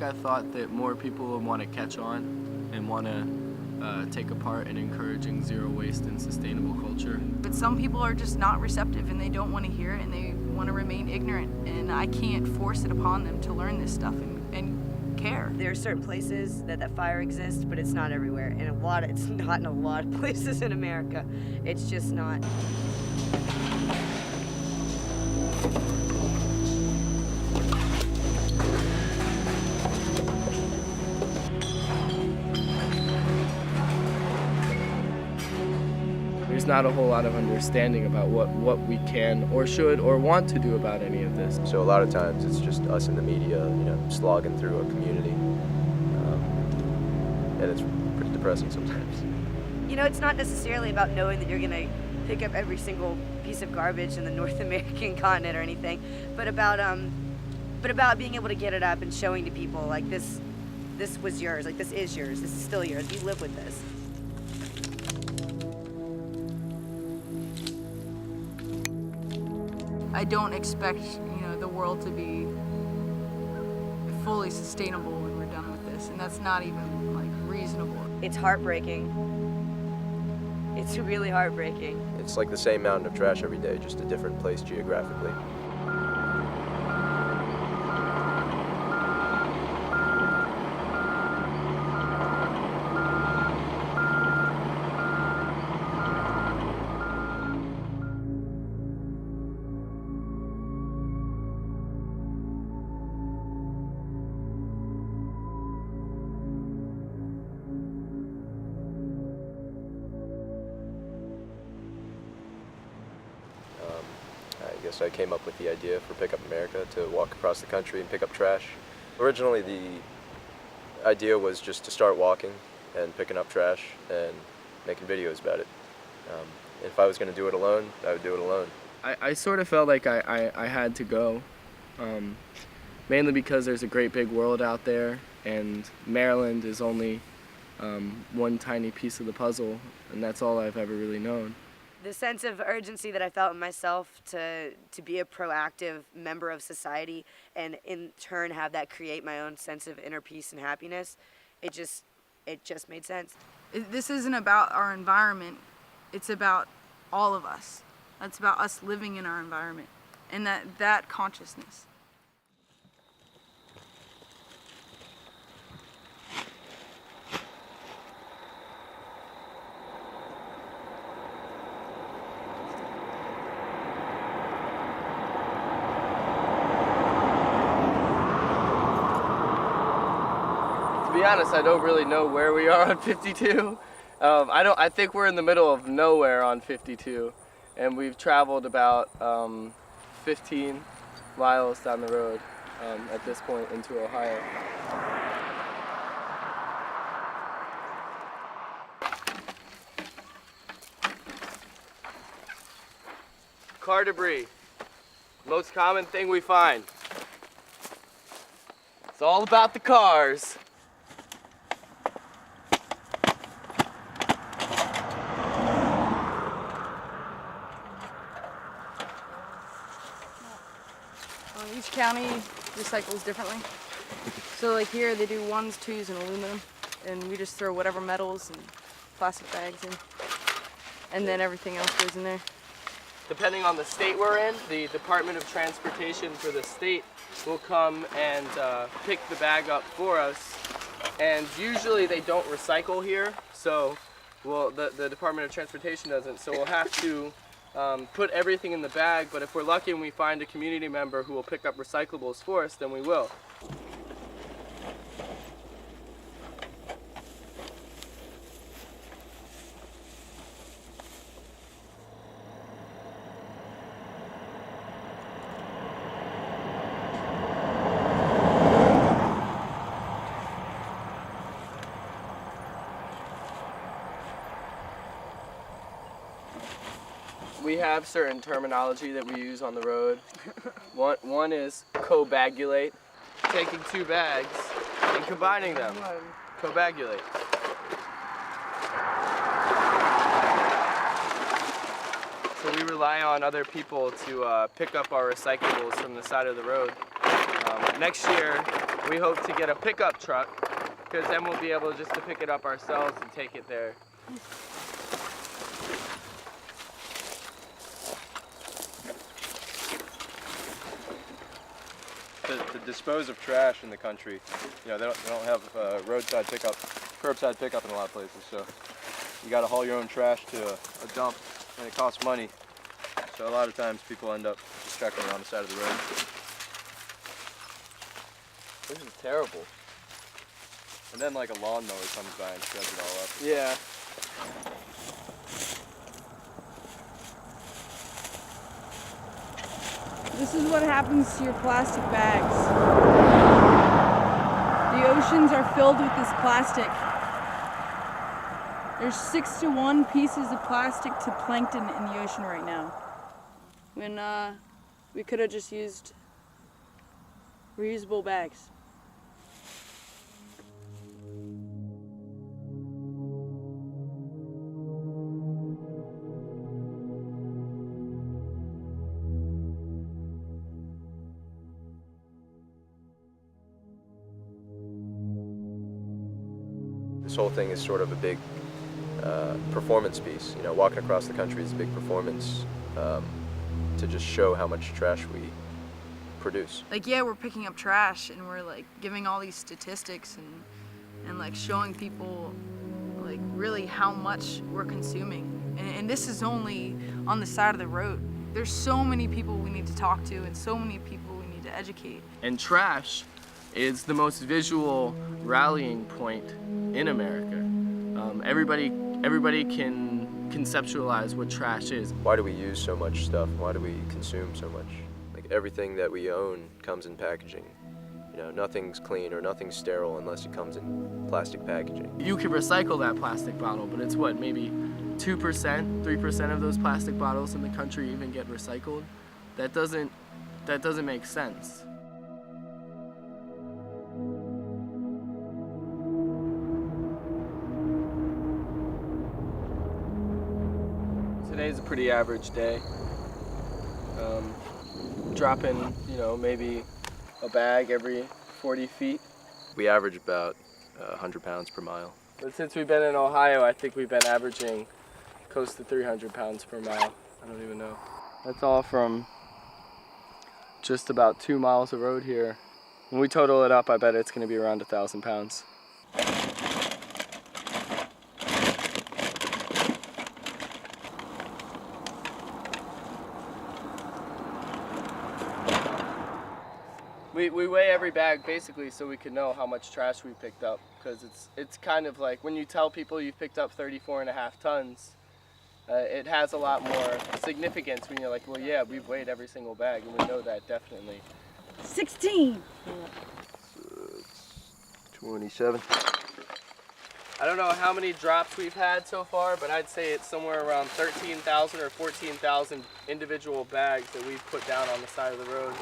think I thought that more people would want to catch on and want to take a part in encouraging zero waste and sustainable culture. But some people are just not receptive and they don't want to hear it and they want to remain ignorant, and I can't force it upon them to learn this stuff and care. There are certain places that fire exists, but it's not everywhere. And it's not in a lot of places in America. It's just not. There's not a whole lot of understanding about what we can or should or want to do about any of this. So a lot of times it's just us in the media, slogging through a community, and it's pretty depressing sometimes. It's not necessarily about knowing that you're going to pick up every single piece of garbage in the North American continent or anything, but about being able to get it up and showing to people, like, this was yours, like, this is yours, this is still yours, you live with this. I don't expect, the world to be fully sustainable when we're done with this, and that's not even, reasonable. It's heartbreaking. It's really heartbreaking. It's like the same mountain of trash every day, just a different place geographically. I guess I came up with the idea for Pick Up America to walk across the country and pick up trash. Originally, the idea was just to start walking and picking up trash and making videos about it. If I was going to do it alone, I would do it alone. I sort of felt like I had to go, mainly because there's a great big world out there, and Maryland is only one tiny piece of the puzzle, and that's all I've ever really known. The sense of urgency that I felt in myself to be a proactive member of society and in turn have that create my own sense of inner peace and happiness, it just made sense. This isn't about our environment, it's about all of us. It's about us living in our environment and that consciousness. To be honest, I don't really know where we are on 52. I think we're in the middle of nowhere on 52, and we've traveled about 15 miles down the road at this point into Ohio. Car debris, most common thing we find. It's all about the cars. Each county recycles differently. So here they do 1s, 2s, and aluminum, and we just throw whatever metals and plastic bags in, and then everything else goes in there. Depending on the state we're in, the Department of Transportation for the state will come and pick the bag up for us. And usually they don't recycle here, so the Department of Transportation doesn't, so we'll have to put everything in the bag, but if we're lucky and we find a community member who will pick up recyclables for us, then we will. We have certain terminology that we use on the road. One is co-bagulate, taking two bags and combining them. Co-bagulate. So we rely on other people to pick up our recyclables from the side of the road. Next year, we hope to get a pickup truck, because then we'll be able just to pick it up ourselves and take it there. To dispose of trash in the country, they don't have roadside pickup, curbside pickup in a lot of places. So you got to haul your own trash to a dump, and it costs money. So a lot of times people end up just chucking it on the side of the road. This is terrible. And then like a lawnmower comes by and shreds it all up. Yeah. This is what happens to your plastic bags. The oceans are filled with this plastic. There's 6-to-1 pieces of plastic to plankton in the ocean right now. When we could have just used reusable bags. This whole thing is sort of a big performance piece. Walking across the country is a big performance to just show how much trash we produce. Like, yeah, we're picking up trash and we're like giving all these statistics and like showing people like really how much we're consuming. And this is only on the side of the road. There's so many people we need to talk to and so many people we need to educate. And trash is the most visual rallying point in America. Everybody can conceptualize what trash is. Why do we use so much stuff? Why do we consume so much? Like everything that we own comes in packaging. Nothing's clean or nothing's sterile unless it comes in plastic packaging. You could recycle that plastic bottle, but it's what, maybe 2%, 3% of those plastic bottles in the country even get recycled? That doesn't make sense. Today's a pretty average day. Dropping, maybe a bag every 40 feet. We average about 100 pounds per mile. But since we've been in Ohio, I think we've been averaging close to 300 pounds per mile. I don't even know. That's all from just about 2 miles of road here. When we total it up, I bet it's going to be around 1,000 pounds. We weigh every bag basically so we can know how much trash we picked up, because it's kind of like when you tell people you've picked up 34.5 tons, it has a lot more significance when you're like, well, yeah, we've weighed every single bag, and we know that definitely. 16. 27. I don't know how many drops we've had so far, but I'd say it's somewhere around 13,000 or 14,000 individual bags that we've put down on the side of the road.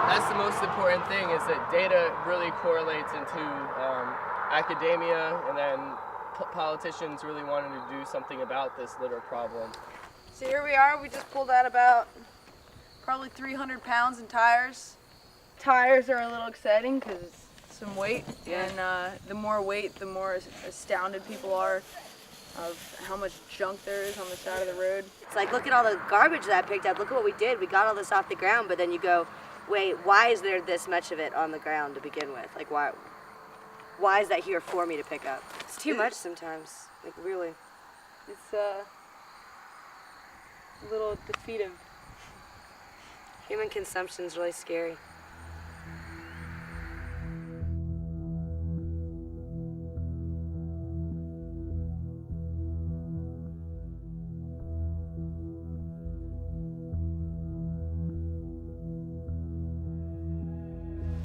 That's the most important thing, is that data really correlates into academia, and then politicians really wanting to do something about this litter problem. So here we are, we just pulled out about probably 300 pounds in tires. Tires are a little exciting because it's some weight, and the more weight, the more astounded people are of how much junk there is on the side of the road. It's like, look at all the garbage that I picked up. Look at what we did. We got all this off the ground, but then you go, wait, why is there this much of it on the ground to begin with? Like, why is that here for me to pick up? It's too much sometimes. Like, really. It's a little defeative. Human consumption is really scary.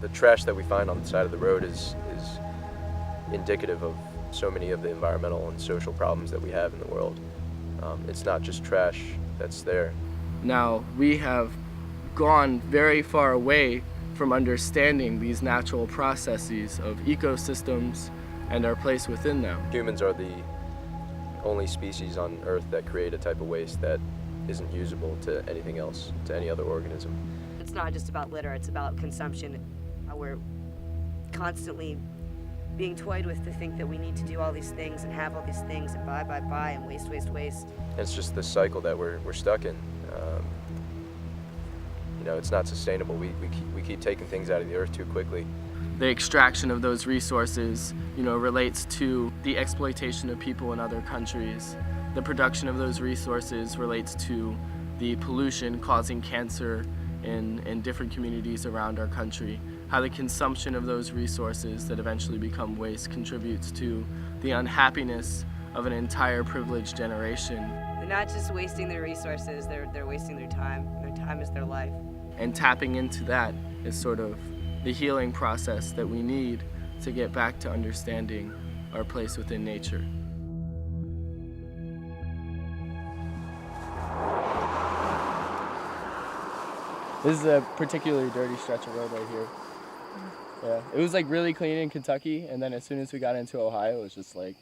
The trash that we find on the side of the road is indicative of so many of the environmental and social problems that we have in the world. It's not just trash that's there. Now, we have gone very far away from understanding these natural processes of ecosystems and our place within them. Humans are the only species on Earth that create a type of waste that isn't usable to anything else, to any other organism. It's not just about litter, it's about consumption. we're constantly being toyed with to think that we need to do all these things and have all these things and buy and waste. And it's just this cycle that we're stuck in. You know, it's not sustainable. We keep taking things out of the earth too quickly. The extraction of those resources, you know, relates to the exploitation of people in other countries. The production of those resources relates to the pollution causing cancer in different communities around our country. How the consumption of those resources that eventually become waste contributes to the unhappiness of an entire privileged generation. They're not just wasting their resources, they're wasting their time. Their time is their life. And tapping into that is sort of the healing process that we need to get back to understanding our place within nature. This is a particularly dirty stretch of road right here. Yeah, it was like really clean in Kentucky, and then as soon as we got into Ohio, it was just like,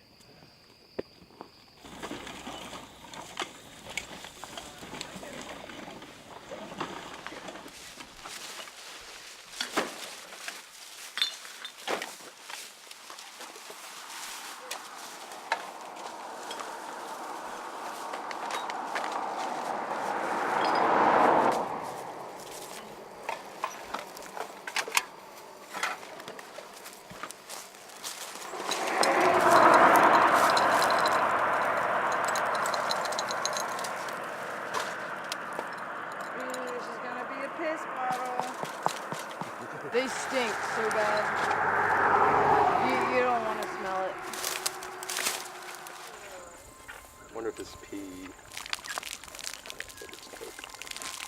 They stink so bad. You don't want to smell it. I wonder if it's pee.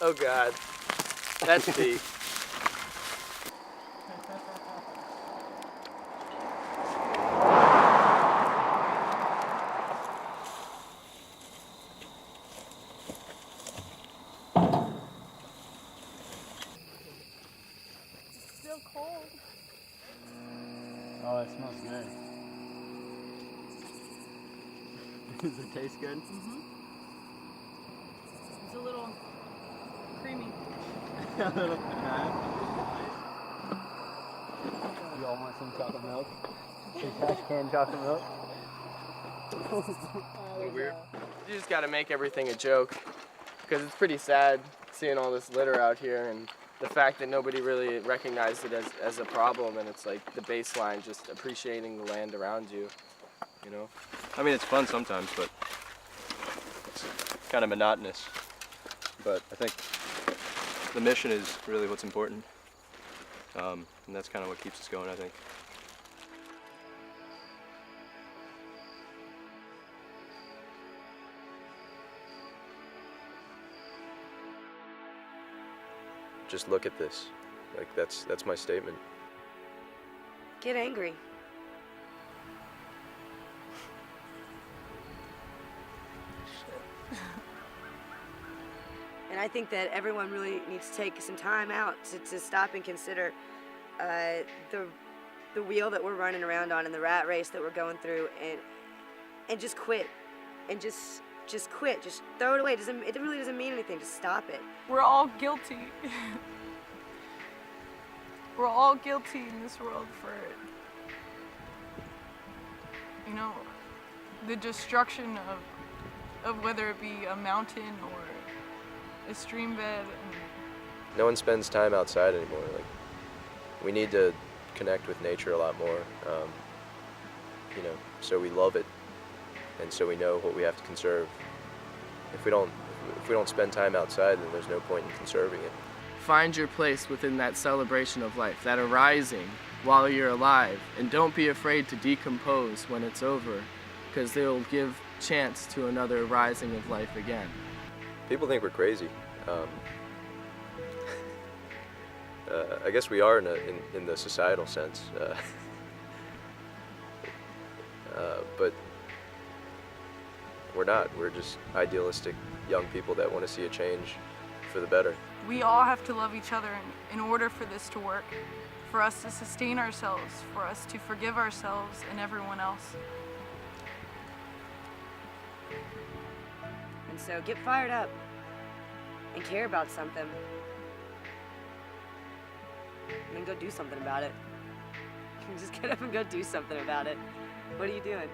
oh God, that's pee. Oh, it smells good. Does it taste good? Mm-hmm. It's a little creamy. You all want some chocolate milk? Some trash can chocolate milk? A little weird. You just gotta make everything a joke, because it's pretty sad seeing all this litter out here, and the fact that nobody really recognized it as a problem, and it's like the baseline, just appreciating the land around you, you know? I mean, it's fun sometimes, but it's kind of monotonous. But I think the mission is really what's important, and that's kind of what keeps us going, I think. Just look at this. Like, that's my statement. Get angry. And I think that everyone really needs to take some time out to stop and consider the wheel that we're running around on and the rat race that we're going through, and just quit, and just quit. Just throw it away. It really doesn't mean anything. Just stop it. We're all guilty. We're all guilty in this world for, you know, the destruction of whether it be a mountain or a stream bed. No one spends time outside anymore. Like, we need to connect with nature a lot more, you know, so we love it, and so we know what we have to conserve. If we don't spend time outside, then there's no point in conserving it. Find your place within that celebration of life, that arising while you're alive, and don't be afraid to decompose when it's over, because they'll give chance to another rising of life again. People think we're crazy. I guess we are in the societal sense, but we're not. We're just idealistic young people that want to see a change for the better. We all have to love each other in order for this to work, for us to sustain ourselves, for us to forgive ourselves and everyone else. And so get fired up and care about something. and then go do something about it. Just get up and go do something about it. What are you doing?